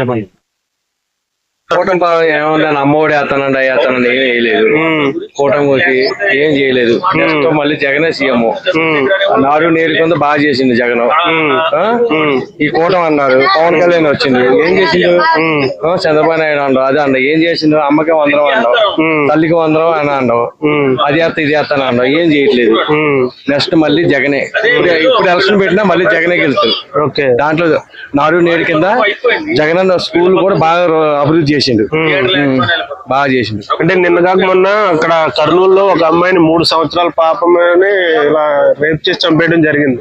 చెప్పండి. కూటమి ఏమన్నా అమ్మఒడి వేస్తానండి వేస్తానండి ఏం వేయలేదు. కూటమి వచ్చి ఏం చేయలేదు. నెక్స్ట్ మళ్ళీ జగనే సీఎం. నాడు నేడు కింద బాగా చేసిండు జగన్. ఈ కూటమి అన్నారు, పవన్ కళ్యాణ్ వచ్చింది ఏం చేసిండు? చంద్రబాబు నాయుడు అండవు అదే అండ ఏం చేసిండు? అమ్మకి వందరం అండవు, తల్లికి వందరం అని అండవు, అది చేస్తా ఇది చేస్తాను అండవు, ఏం చేయట్లేదు. నెక్స్ట్ మళ్ళీ జగనే. ఇప్పుడు ఎలక్షన్ పెట్టినా మళ్ళీ జగనే గెలుస్తుంది. దాంట్లో నాడు నేడు కింద జగన్ అన్న స్కూల్ కూడా బాగా అభివృద్ధి చేసిండు, బాగా చేసిండు. అంటే నిన్న కాక మొన్న అక్కడ కర్నూలులో ఒక అమ్మాయిని 3 సంవత్సరాల పాపమని ఇలా రేప్ చేసి చంపేయడం జరిగింది.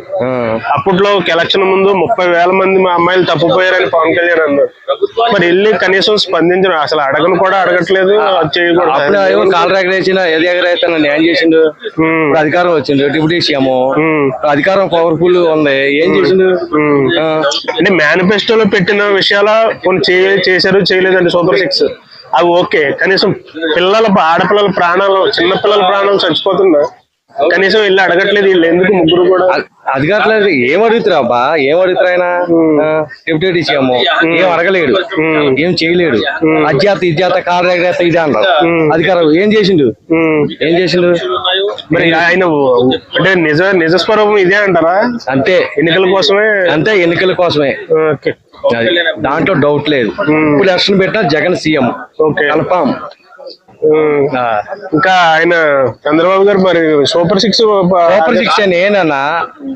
అప్పట్లో ఎలక్షన్ ముందు 30,000 మంది మా అమ్మాయిలు తప్పిపోయారని పవన్ కళ్యాణ్ అన్నారు. మరి వెళ్ళి కనీసం స్పందించడం, అసలు అడగను కూడా అడగట్లేదు, చేయకూడదు. కాలు ఎగరేసిన ఏది ఎగరేస్తాను న్యాయం చేసిండు. ఇప్పుడు అధికారం వచ్చిండు, డిప్యూటీ సీఎం అధికారం పవర్ఫుల్ ఉంది, ఏం చేసిండు? అంటే మేనిఫెస్టోలో పెట్టిన విషయాల కొన్ని చేశారు చేయలేదండి. సూపర్ 6 అవి ఓకే, కనీసం ఆడపిల్లల ప్రాణాలు, చిన్న పిల్లల ప్రాణాలు చచ్చిపోతున్నా కనీసం వెళ్ళి అడగట్లేదు. వీళ్ళు ఎందుకు ముగ్గురు కూడా అధికారులు ఏం అడుగుతారు అబ్బా? ఏం అడుగుతారు? ఆయన డిప్యూటీ సీఎం ఏం అడగలేడు, ఏం చేయలేడు. అధ్యాత ఇద్యాత కారు ఎగరేత ఇదే అంటారు. అధికారం ఏం చేసిండు? ఏం చేసిండు? మరి ఆయన అంటే నిజస్వరూపం ఇదే అంటారా? అంతే, ఎన్నికల కోసమే. అంతే, ఎన్నికల కోసమే. దాంట్లో డౌట్ లేదు. ఇప్పుడు ఎలక్షన్ పెట్టినా జగన్ సీఎం కన్ఫామ్. ఇంకా ఆయన చంద్రబాబు గారు మరి సూపర్ 6 అని ఏనన్నా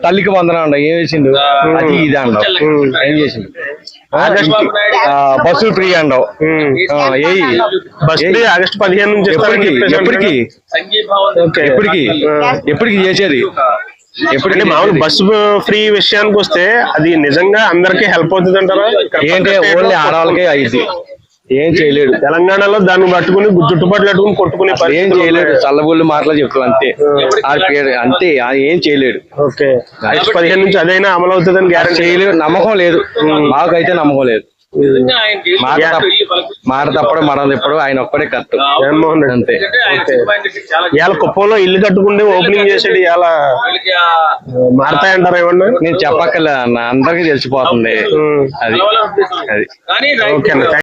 తల్లికి వందనం ఏం చేసిండు? అది ఇది అండవు, ఏం చేసిండు? బస్సులు ఫ్రీ అండవు. ఆగస్టు 15 నుంచి ఎప్పటికి చేసేది? ఎప్పుడంటే మామూలు బస్సు ఫ్రీ విషయానికి వస్తే అది నిజంగా అందరికీ హెల్ప్ అవుతుంది అంటారా? ఏంటి ఓన్లీ ఆడవాళ్ళకే అయింది, ఏం చేయలేడు. తెలంగాణలో దాన్ని పట్టుకుని జుట్టుపట్లు పట్టుకుని కొట్టుకుని ఏం చేయలేడు. చల్లబుల్లి మాటలు చెప్తాం అంతే, అంతే, ఏం చేయలేడు. ఓకే, 15 నుంచి అదైనా అమలు అవుతుందని గ్యారెంటీ చేయలేడు. నమ్మకం లేదు, మాకైతే నమ్మకం లేదు. మాట తప్పడం మనం తిప్పడం ఆయన ఒక్కడే కరెక్ట్. జగన్మోహన్ రెడ్డి అంతే. ఇవాళ కుప్పంలో ఇల్లు కట్టుకుంటే ఓపెనింగ్ చేసాడు, ఇవాళ మారతాయంటారా ఏమన్నా? నేను చెప్పక్కర్లేదు అన్న, అందరికీ తెలిసిపోతుంది అది. ఓకే అన్న.